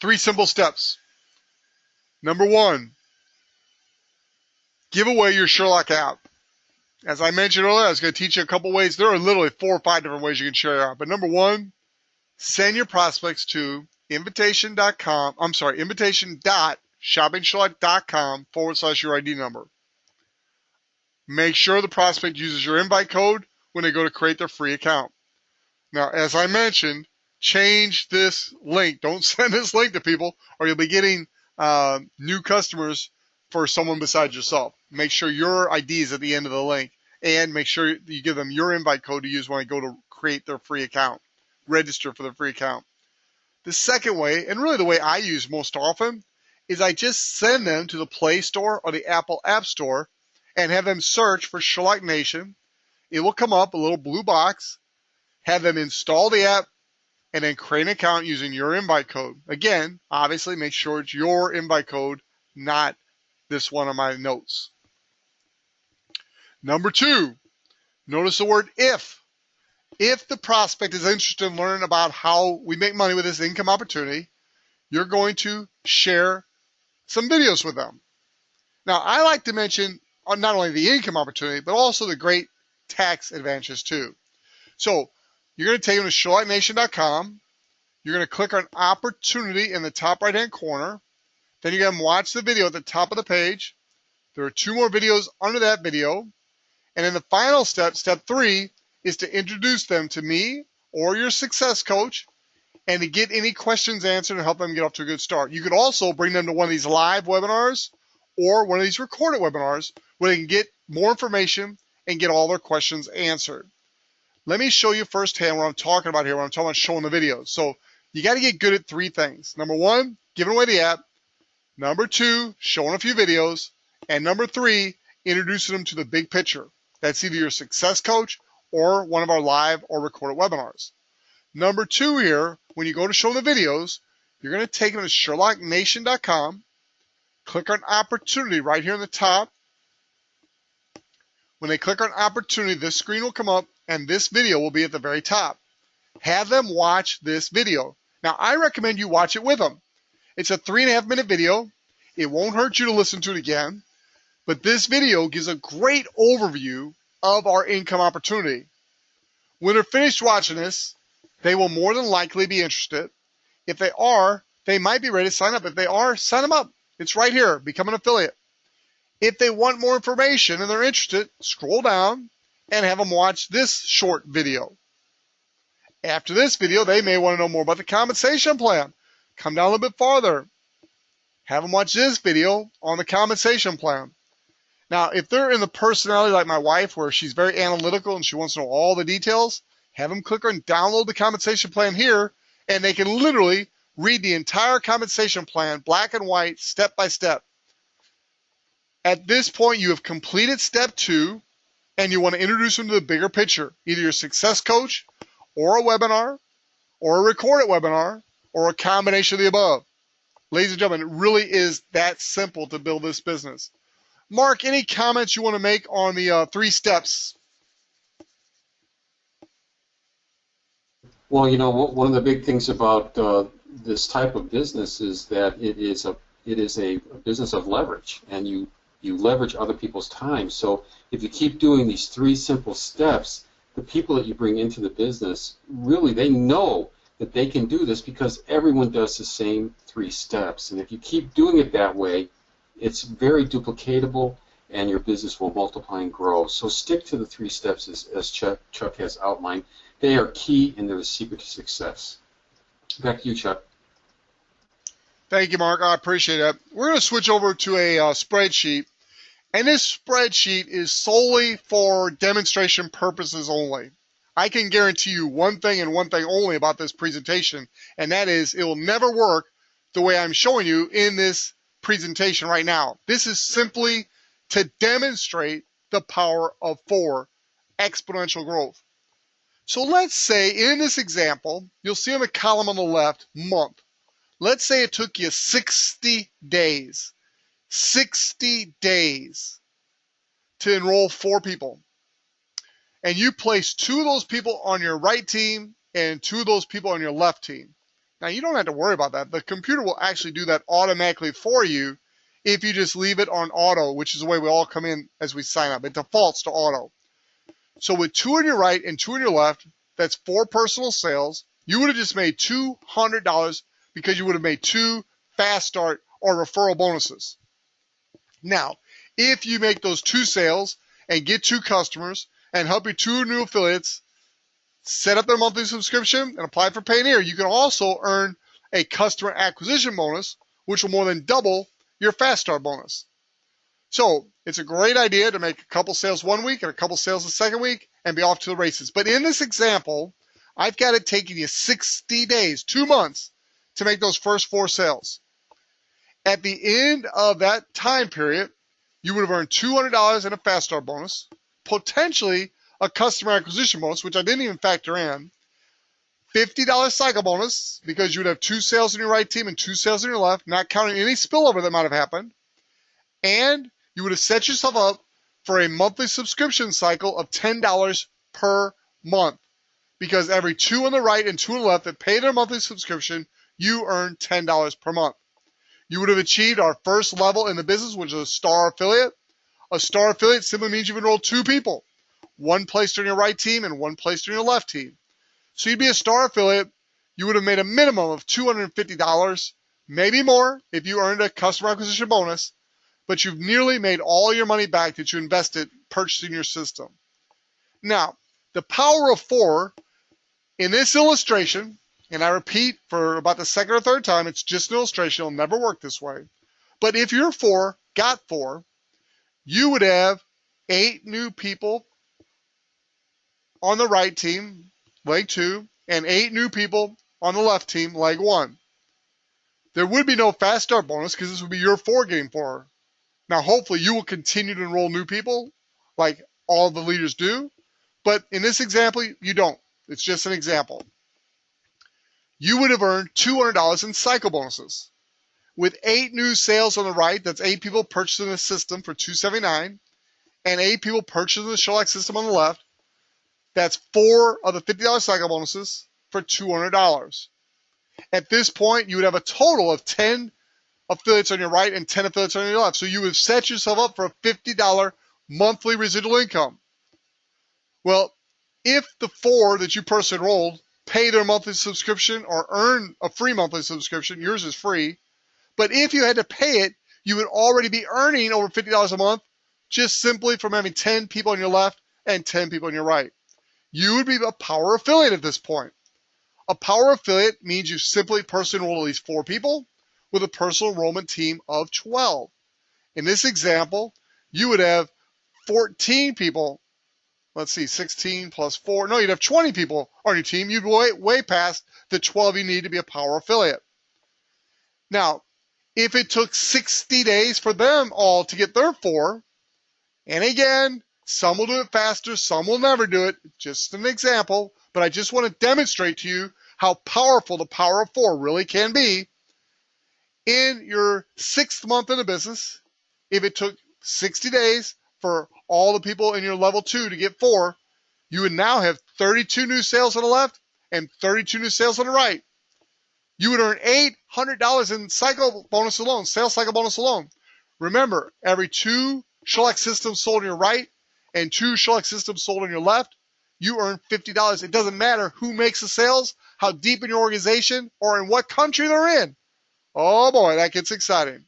3 simple steps. Number 1, give away your Sherlock app. As I mentioned earlier, I was going to teach you a couple ways. There are literally 4 or 5 different ways you can share your app. But number 1, send your prospects to invitation.shoppingsherlock.com/your ID number. Make sure the prospect uses your invite code when they go to create their free account. Now, as I mentioned, change this link. Don't send this link to people, or you'll be getting new customers for someone besides yourself. Make sure your ID is at the end of the link, and make sure you give them your invite code to use when they go to create their free account, register for their free account. The second way, and really the way I use most often, is I just send them to the Play Store or the Apple App Store and have them search for Sherlock Nation. It will come up, a little blue box. Have them install the app and then create an account using your invite code. Again, obviously make sure it's your invite code, not this one on my notes. Number 2, notice the word if. If the prospect is interested in learning about how we make money with this income opportunity, you're going to share some videos with them. Now, I like to mention not only the income opportunity, but also the great tax advantages too. So you're going to take them to SherlockNation.com. You're going to click on Opportunity in the top right-hand corner. Then you're going to watch the video at the top of the page. There are 2 more videos under that video. And then the final step, step 3, is to introduce them to me or your success coach and to get any questions answered and help them get off to a good start. You could also bring them to one of these live webinars or one of these recorded webinars where they can get more information and get all their questions answered. Let me show you firsthand what I'm talking about here when I'm talking about showing the videos. So you got to get good at 3 things. Number 1, giving away the app. Number 2, showing a few videos. And number 3, introducing them to the big picture. That's either your success coach or one of our live or recorded webinars. Number 2 here, when you go to show the videos, you're going to take them to SherlockNation.com, click on Opportunity right here in the top. When they click on Opportunity, this screen will come up and this video will be at the very top. Have them watch this video. Now, I recommend you watch it with them. It's a 3.5-minute video. It won't hurt you to listen to it again, but this video gives a great overview of our income opportunity. When they're finished watching this, they will more than likely be interested. If they are, they might be ready to sign up. If they are, sign them up. It's right here. Become an affiliate. If they want more information and they're interested, scroll down and have them watch this short video. After this video, they may want to know more about the compensation plan. Come down a little bit farther. Have them watch this video on the compensation plan. Now, if they're in the personality like my wife, where she's very analytical and she wants to know all the details, have them click on download the compensation plan here, and they can literally read the entire compensation plan, black and white, step by step. At this point, you have completed step 2, and you want to introduce them to the bigger picture, either your success coach, or a webinar, or a recorded webinar, or a combination of the above. Ladies and gentlemen, it really is that simple to build this business. Mark, any comments you want to make on the 3 steps? Well, one of the big things about this type of business is that it is a business of leverage, and you leverage other people's time. So if you keep doing these 3 simple steps, the people that you bring into the business, really, they know that they can do this because everyone does the same 3 steps. And if you keep doing it that way, it's very duplicatable, and your business will multiply and grow. So stick to the 3 steps as Chuck has outlined. They are key, and they're the secret to success. Back to you, Chuck. Thank you, Mark. I appreciate it. We're going to switch over to a spreadsheet, and this spreadsheet is solely for demonstration purposes only. I can guarantee you one thing and one thing only about this presentation, and that is it will never work the way I'm showing you in this presentation right now. This is simply to demonstrate the power of 4, exponential growth. So let's say in this example, you'll see on the column on the left, month. Let's say it took you 60 days. 60 days to enroll 4 people. And you place 2 of those people on your right team and 2 of those people on your left team. Now, you don't have to worry about that. The computer will actually do that automatically for you if you just leave it on auto, which is the way we all come in as we sign up. It defaults to auto. So with 2 on your right and 2 on your left, that's 4 personal sales. You would have just made $200 because you would have made 2 fast start or referral bonuses. Now, if you make those 2 sales and get 2 customers and help your 2 new affiliates set up their monthly subscription and apply for Payoneer, you can also earn a customer acquisition bonus, which will more than double your fast start bonus. So it's a great idea to make a couple sales one week and a couple sales the second week and be off to the races. But in this example, I've got it taking you 60 days, 2 months, to make those first 4 sales. At the end of that time period, you would have earned $200 in a fast start bonus, potentially a customer acquisition bonus, which I didn't even factor in, $50 cycle bonus because you would have 2 sales on your right team and 2 sales on your left, not counting any spillover that might have happened, and you would have set yourself up for a monthly subscription cycle of $10 per month because every 2 on the right and 2 on the left that pay their monthly subscription, you earn $10 per month. You would have achieved our first level in the business, which is a star affiliate. A star affiliate simply means you've enrolled 2 people, 1 placed on your right team and 1 placed on your left team. So you'd be a star affiliate. You would have made a minimum of $250, maybe more if you earned a customer acquisition bonus, but you've nearly made all your money back that you invested purchasing your system. Now, the power of 4 in this illustration, and I repeat for about the second or third time, it's just an illustration. It'll never work this way. But if you're 4, got 4, you would have 8 new people on the right team, leg 2, and 8 new people on the left team, leg 1. There would be no fast start bonus because this would be your 4 getting 4. Now, hopefully, you will continue to enroll new people like all the leaders do. But in this example, you don't. It's just an example. You would have earned $200 in cycle bonuses. With 8 new sales on the right, that's 8 people purchasing the system for $279, and 8 people purchasing the Sherlock system on the left, that's 4 of the $50 cycle bonuses for $200. At this point, you would have a total of 10 affiliates on your right and 10 affiliates on your left. So you would set yourself up for a $50 monthly residual income. Well, if the 4 that you personally enrolled pay their monthly subscription or earn a free monthly subscription, yours is free. But if you had to pay it, you would already be earning over $50 a month just simply from having 10 people on your left and 10 people on your right. You would be a power affiliate at this point. A power affiliate means you simply personally enroll at least 4 people with a personal enrollment team of 12. In this example, you would have 14 people. Let's see, 16 plus 4. No, you'd have 20 people on your team. You'd way past the 12 you need to be a power affiliate. Now, if it took 60 days for them all to get their 4, and again, some will do it faster, some will never do it, just an example, but I just want to demonstrate to you how powerful the power of 4 really can be. In your 6th month in the business, if it took 60 days for all the people in your level 2 to get 4, you would now have 32 new sales on the left and 32 new sales on the right. You would earn $800 in cycle bonus alone, sales cycle bonus alone. Remember, every 2 Sherlock systems sold on your right and 2 Sherlock systems sold on your left, you earn $50. It doesn't matter who makes the sales, how deep in your organization, or in what country they're in. Oh boy, that gets exciting.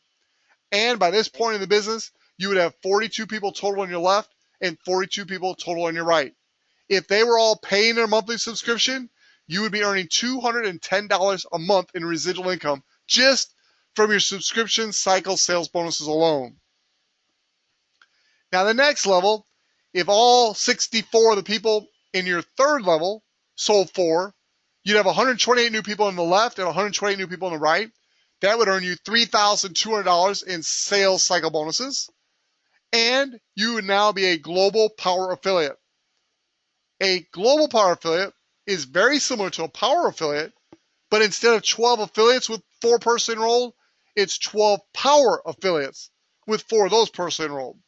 And by this point in the business, you would have 42 people total on your left and 42 people total on your right. If they were all paying their monthly subscription, you would be earning $210 a month in residual income just from your subscription cycle sales bonuses alone. Now the next level, if all 64 of the people in your 3rd level sold 4, you'd have 128 new people on the left and 128 new people on the right. That would earn you $3,200 in sales cycle bonuses. And you would now be a global power affiliate. A global power affiliate is very similar to a power affiliate, but instead of 12 affiliates with 4 person enrolled, it's 12 power affiliates with 4 of those person enrolled.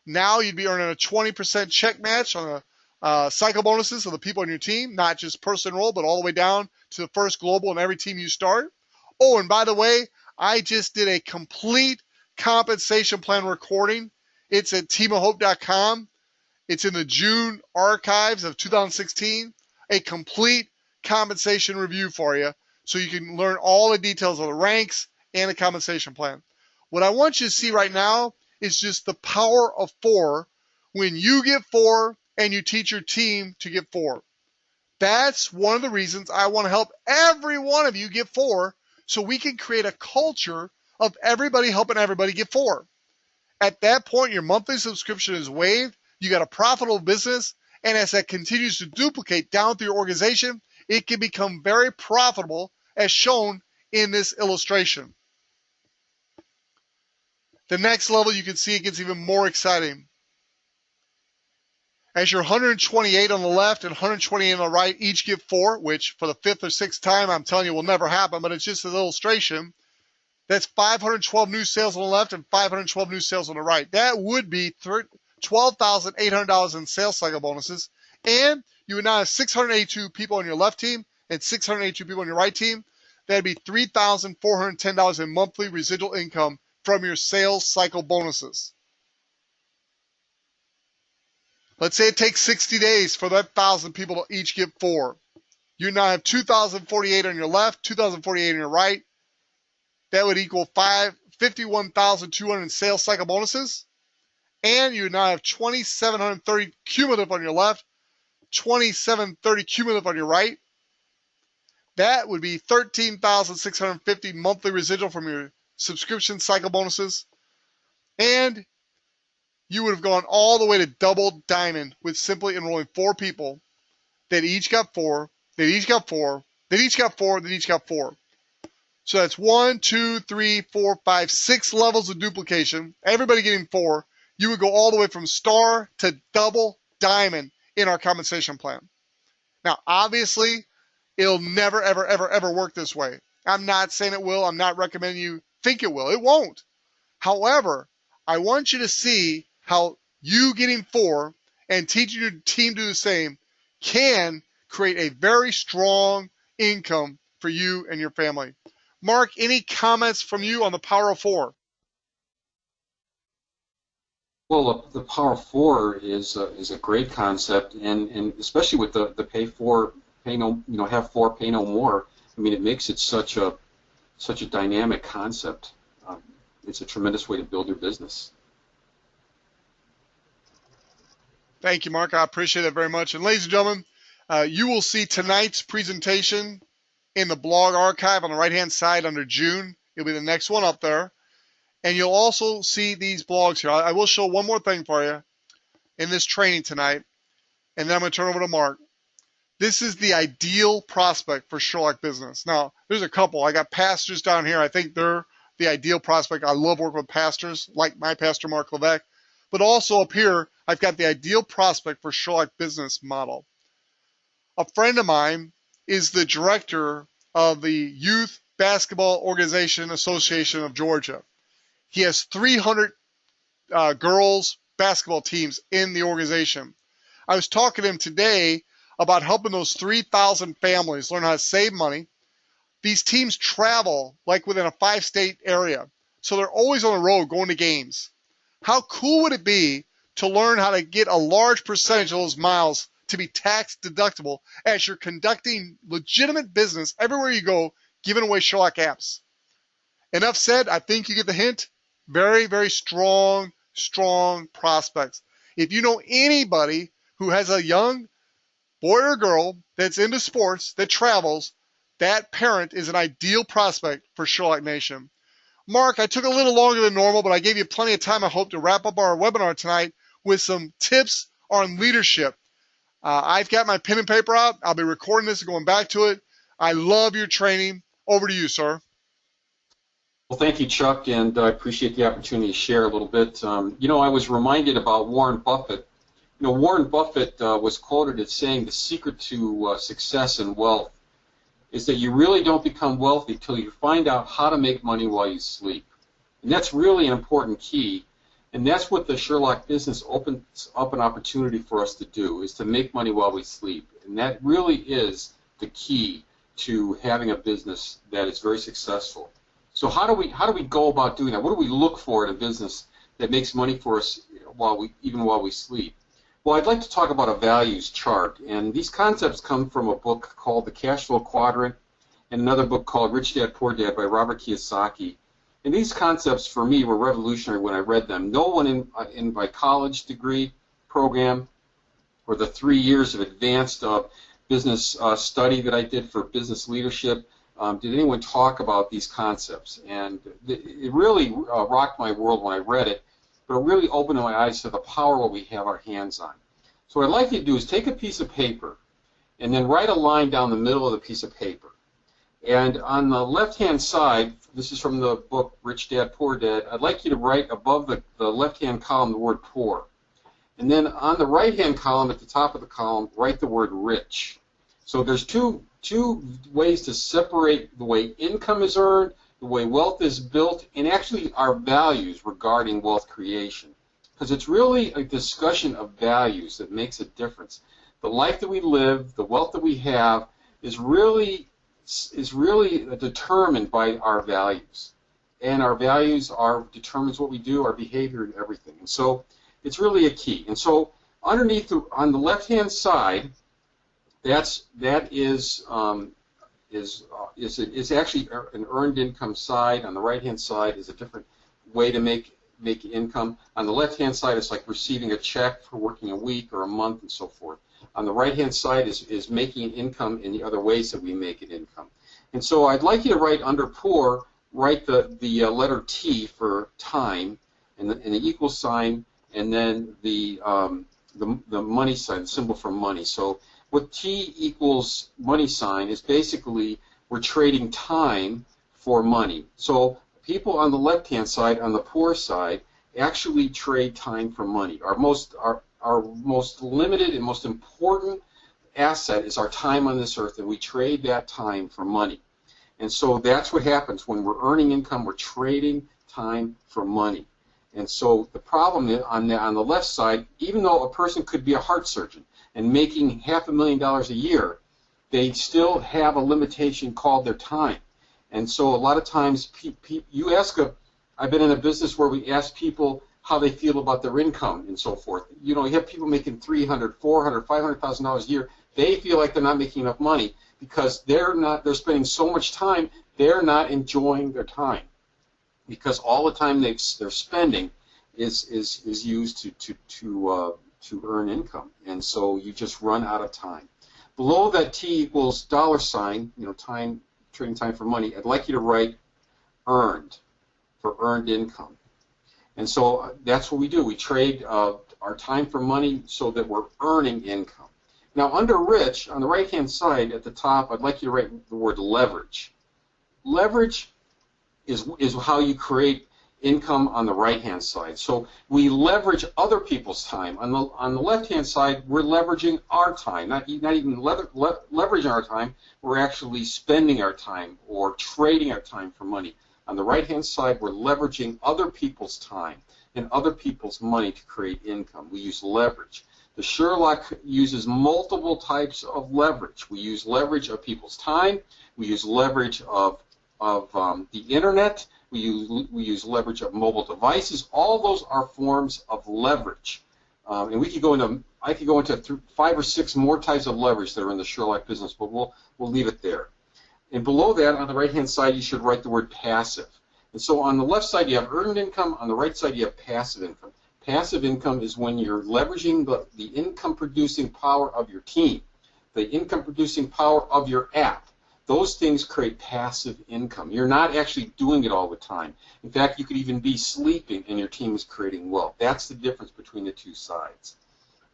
Now you'd be earning a 20% check match on the cycle bonuses of the people on your team, not just person enrolled, but all the way down to the first global in every team you start. Oh, and by the way, I just did a complete compensation plan recording. It's at teamofhope.com. It's in the June archives of 2016. A complete compensation review for you so you can learn all the details of the ranks and the compensation plan. What I want you to see right now is just the power of 4 when you get 4 and you teach your team to get 4. That's one of the reasons I want to help every one of you get 4 so we can create a culture of everybody helping everybody get 4. At that point, your monthly subscription is waived, you got a profitable business, and as that continues to duplicate down through your organization, it can become very profitable as shown in this illustration. The next level, you can see it gets even more exciting. As your 128 on the left and 128 on the right each give 4, which for the 5th or 6th time I'm telling you will never happen, but it's just an illustration. That's 512 new sales on the left and 512 new sales on the right. That would be $12,800 in sales cycle bonuses. And you would now have 682 people on your left team and 682 people on your right team. That'd be $3,410 in monthly residual income from your sales cycle bonuses. Let's say it takes 60 days for that 1,000 people to each get 4. You now have 2,048 on your left, 2,048 on your right. That would equal 51,200 in sales cycle bonuses. And you now have 2,730 cumulative on your left, 2,730 cumulative on your right. That would be 13,650 monthly residual from your subscription cycle bonuses. And you would have gone all the way to double diamond with simply enrolling 4 people that each got 4, that each got 4, that each got 4, that each got 4. So that's 1, 2, 3, 4, 5, 6 levels of duplication. Everybody getting 4. You would go all the way from star to double diamond in our compensation plan. Now, obviously, it'll never, ever, ever, ever work this way. I'm not saying it will. I'm not recommending you think it will. It won't. However, I want you to see how you getting 4 and teaching your team to do the same can create a very strong income for you and your family. Mark, any comments from you on the power of 4? Well, the power of 4 is a great concept, and especially with the pay 4, pay no, have 4, pay no more. I mean, it makes it such a dynamic concept. It's a tremendous way to build your business. Thank you, Mark. I appreciate that very much. And ladies and gentlemen, you will see tonight's presentation in the blog archive on the right-hand side under June. It'll be the next one up there. And you'll also see these blogs here. I will show one more thing for you in this training tonight, and then I'm going to turn over to Mark. This is the ideal prospect for Sherlock Business. Now, there's a couple. I got pastors down here. I think they're the ideal prospect. I love working with pastors, like my pastor, Mark Levesque. But also up here, I've got the ideal prospect for Sherlock Business model. A friend of mine is the director of the Youth Basketball Organization Association of Georgia. He has 300 girls basketball teams in the organization. I was talking to him today about helping those 3,000 families learn how to save money. These teams travel like within a 5-state area, so they're always on the road going to games. How cool would it be to learn how to get a large percentage of those miles to be tax deductible as you're conducting legitimate business everywhere you go, giving away Sherlock apps? Enough said. I think you get the hint. Very, very strong prospects. If you know anybody who has a young boy or girl that's into sports, that travels, that parent is an ideal prospect for Sherlock Nation. Mark, I took a little longer than normal, but I gave you plenty of time, I hope, to wrap up our webinar tonight with some tips on leadership. I've got my pen and paper out. I'll be recording this and going back to it. I love your training. Over to you, sir. Well, thank you, Chuck, and I appreciate the opportunity to share a little bit. I was reminded about Warren Buffett. Warren Buffett was quoted as saying the secret to success and wealth is that you really don't become wealthy until you find out how to make money while you sleep. And that's really an important key, and that's what the Sherlock business opens up an opportunity for us to do, is to make money while we sleep. And that really is the key to having a business that is very successful. So how do we go about doing that? What do we look for in a business that makes money for us even while we sleep? Well, I'd like to talk about a values chart, and these concepts come from a book called The Cash Flow Quadrant and another book called Rich Dad Poor Dad by Robert Kiyosaki. And these concepts for me were revolutionary when I read them. No one in my college degree program or the 3 years of advanced business study that I did for business leadership did anyone talk about these concepts. And it really rocked my world when I read it, but it really opened my eyes to the power of what we have our hands on. So what I'd like you to do is take a piece of paper and then write a line down the middle of the piece of paper. And on the left-hand side, this is from the book Rich Dad, Poor Dad, I'd like you to write above the left-hand column the word poor. And then on the right-hand column, at the top of the column, write the word rich. So there's two ways to separate the way income is earned, the way wealth is built, and actually our values regarding wealth creation. Because it's really a discussion of values that makes a difference. The life that we live, the wealth that we have, is really determined by our values. And our values determines what we do, our behavior, and everything. And so it's really a key. And so underneath, on the left-hand side, that is actually an earned income side. On the right-hand side is a different way to make income. On the left-hand side, it's like receiving a check for working a week or a month and so forth. On the right-hand side is making income in the other ways that we make an income. And so I'd like you to write under poor, write the letter T for time, and the equal sign, and then the money sign, the symbol for money. So what T equals money sign is basically we're trading time for money. So people on the left-hand side, on the poor side, actually trade time for money. Our most limited and most important asset is our time on this earth, and we trade that time for money. And so that's what happens when we're earning income. We're trading time for money. And so the problem on the left side, even though a person could be a heart surgeon and making $500,000 a year, they still have a limitation called their time. And so a lot of times I've been in a business where we ask people how they feel about their income and so forth. You know, you have people making $300,000, $400,000, $500,000 a year. They feel like they're not making enough money because they're spending so much time, they're not enjoying their time, because all the time they're spending is used to earn income, and so you just run out of time. Below that T equals $sign, you know, time, trading time for money, I'd like you to write earned, for earned income. And so that's what we do. We trade our time for money so that we're earning income. Now under rich, on the right-hand side at the top, I'd like you to write the word leverage. Leverage is how you create income on the right-hand side. So we leverage other people's time. On the left-hand side, we're leveraging our time, not even leveraging our time. We're actually spending our time or trading our time for money. On the right-hand side, we're leveraging other people's time and other people's money to create income. We use leverage. The Sherlock uses multiple types of leverage. We use leverage of people's time. We use leverage of the internet. We use leverage of mobile devices. All those are forms of leverage. And we could go into, I could go into 5 or 6 more types of leverage that are in the Sherlock business, but we'll leave it there. And below that, on the right-hand side, you should write the word passive. And so on the left side, you have earned income. On the right side, you have passive income. Passive income is when you're leveraging the income-producing power of your team, the income-producing power of your app. Those things create passive income. You're not actually doing it all the time. In fact, you could even be sleeping and your team is creating wealth. That's the difference between the two sides.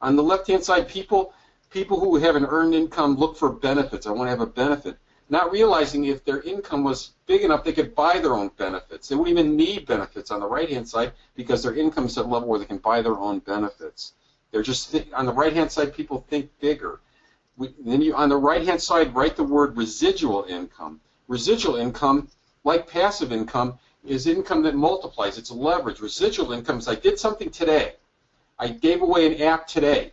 On the left-hand side, people who have an earned income look for benefits. I want to have a benefit. Not realizing if their income was big enough, they could buy their own benefits. They wouldn't even need benefits on the right-hand side because their income is at a level where they can buy their own benefits. They're just on the right-hand side, people think bigger. Then on the right-hand side, write the word residual income. Residual income, like passive income, is income that multiplies. It's leverage. Residual income is I did something today. I gave away an app today.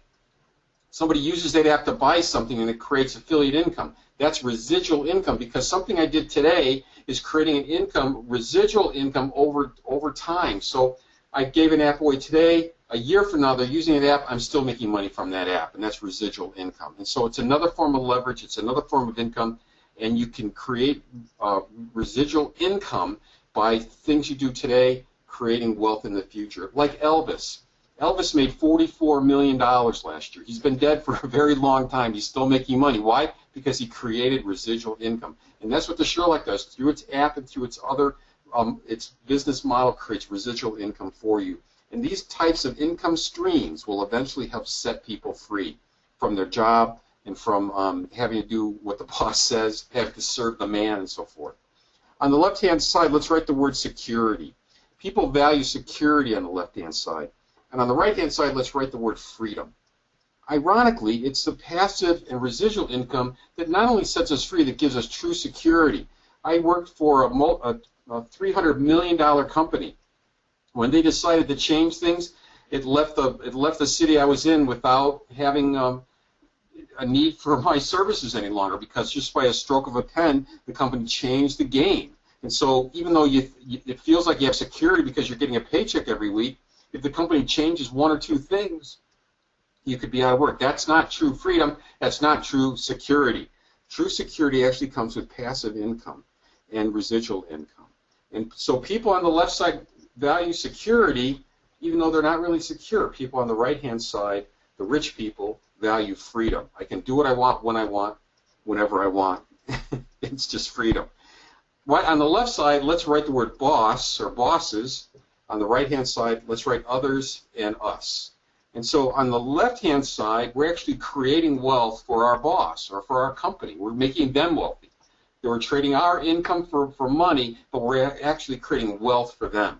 Somebody uses that app to buy something and it creates affiliate income. That's residual income because something I did today is creating an income, residual income over time. So I gave an app away today. A year from now, they're using an app. I'm still making money from that app, and that's residual income. And so it's another form of leverage. It's another form of income, and you can create residual income by things you do today, creating wealth in the future. Like Elvis. Elvis made $44 million last year. He's been dead for a very long time. He's still making money. Why? Because he created residual income. And that's what the Sherlock does. Through its app and through its business model creates residual income for you. And these types of income streams will eventually help set people free from their job and from having to do what the boss says, having to serve the man, and so forth. On the left-hand side, let's write the word security. People value security on the left-hand side. And on the right-hand side, let's write the word freedom. Ironically, it's the passive and residual income that not only sets us free, that gives us true security. I worked for a $300 million company. When they decided to change things, it left the city I was in without having a need for my services any longer, because just by a stroke of a pen, the company changed the game. And so even though it feels like you have security because you're getting a paycheck every week, if the company changes one or two things, you could be out of work. That's not true freedom. That's not true security. True security actually comes with passive income and residual income. And so people on the left side value security even though they're not really secure. People on the right-hand side, the rich people, value freedom. I can do what I want, when I want, whenever I want. It's just freedom. Right on the left side, let's write the word boss or bosses. On the right-hand side, let's write others and us. And so on the left-hand side, we're actually creating wealth for our boss or for our company. We're making them wealthy. We're trading our income for money, but we're actually creating wealth for them.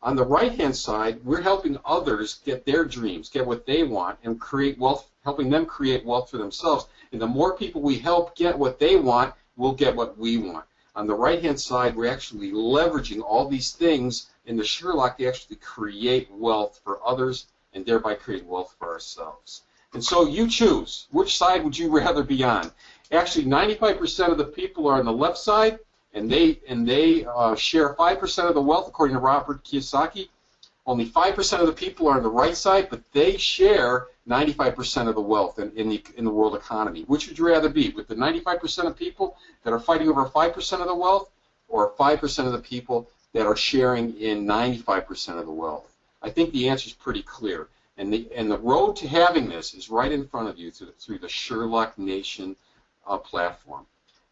On the right-hand side, we're helping others get their dreams, get what they want, and create wealth, helping them create wealth for themselves. And the more people we help get what they want, we'll get what we want. On the right-hand side, we're actually leveraging all these things in the Sherlock to actually create wealth for others and thereby create wealth for ourselves. And so you choose. Which side would you rather be on? Actually, 95% of the people are on the left side, and they share 5% of the wealth, according to Robert Kiyosaki. Only 5% of the people are on the right side, but they share 95% of the wealth in the world economy. Which would you rather be, with the 95% of people that are fighting over 5% of the wealth, or 5% of the people that are sharing in 95% of the wealth? I think the answer is pretty clear. And the road to having this is right in front of you through the Sherlock Nation platform.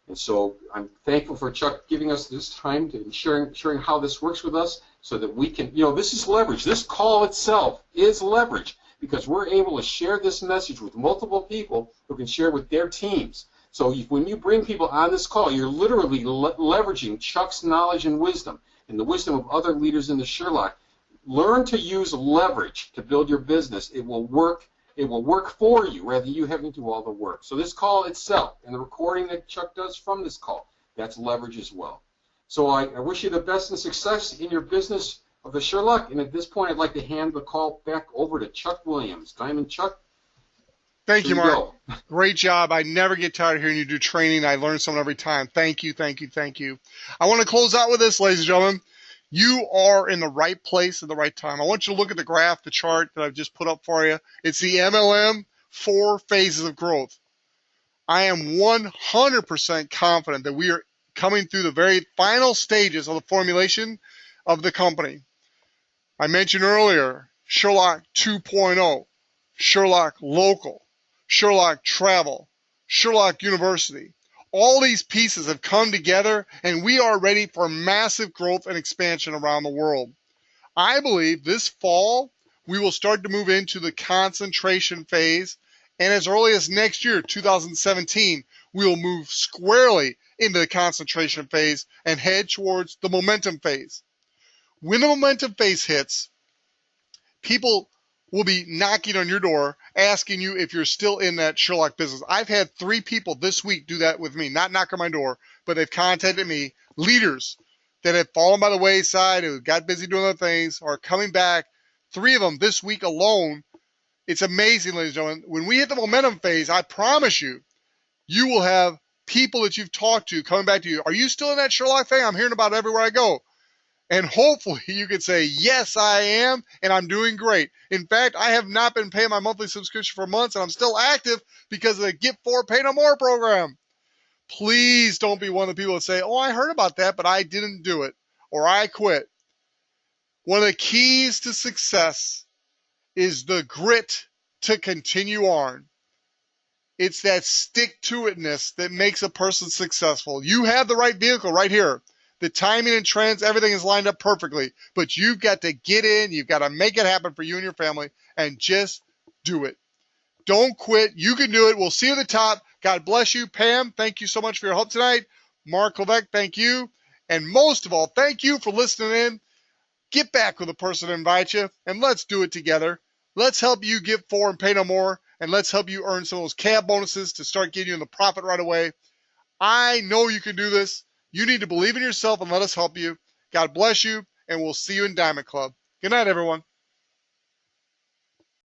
And so I'm thankful for Chuck giving us this time and sharing how this works with us so that we can, this is leverage. This call itself is leverage because we're able to share this message with multiple people who can share with their teams. So when you bring people on this call, you're literally leveraging Chuck's knowledge and wisdom and the wisdom of other leaders in the Sherlock. Learn to use leverage to build your business. It will work. It will work for you rather than you having to do all the work. So this call itself and the recording that Chuck does from this call, that's leverage as well. So I wish you the best and success in your business of the Sherlock. And at this point, I'd like to hand the call back over to Chuck Williams. Diamond Chuck. Thank you, Mark. Great job. I never get tired of hearing you do training. I learn something every time. Thank you, thank you, thank you. I want to close out with this, ladies and gentlemen. You are in the right place at the right time. I want you to look at the graph, the chart that I've just put up for you. It's the MLM 4 phases of growth. I am 100% confident that we are coming through the very final stages of the formulation of the company. I mentioned earlier Sherlock 2.0, Sherlock Local, Sherlock Travel, Sherlock University. All these pieces have come together, and we are ready for massive growth and expansion around the world. I believe this fall, we will start to move into the concentration phase, and as early as next year, 2017, we will move squarely into the concentration phase and head towards the momentum phase. When the momentum phase hits, people will be knocking on your door, asking you if you're still in that Sherlock business. I've had 3 people this week do that with me, not knock on my door, but they've contacted me, leaders that have fallen by the wayside, who got busy doing other things, are coming back. 3 of them this week alone. It's amazing, ladies and gentlemen. When we hit the momentum phase, I promise you, you will have people that you've talked to coming back to you. Are you still in that Sherlock thing? I'm hearing about it everywhere I go. And hopefully you can say, yes, I am, and I'm doing great. In fact, I have not been paying my monthly subscription for months, and I'm still active because of the Get 4, Pay No More program. Please don't be one of the people that say, oh, I heard about that, but I didn't do it, or I quit. One of the keys to success is the grit to continue on. It's that stick-to-itness that makes a person successful. You have the right vehicle right here. The timing and trends, everything is lined up perfectly. But you've got to get in. You've got to make it happen for you and your family, and just do it. Don't quit. You can do it. We'll see you at the top. God bless you. Pam, thank you so much for your help tonight. Mark Levesque, thank you. And most of all, thank you for listening in. Get back with the person that invites you, and let's do it together. Let's help you get for and pay no more, and let's help you earn some of those cab bonuses to start getting you in the profit right away. I know you can do this. You need to believe in yourself and let us help you. God bless you, and we'll see you in Diamond Club. Good night, everyone.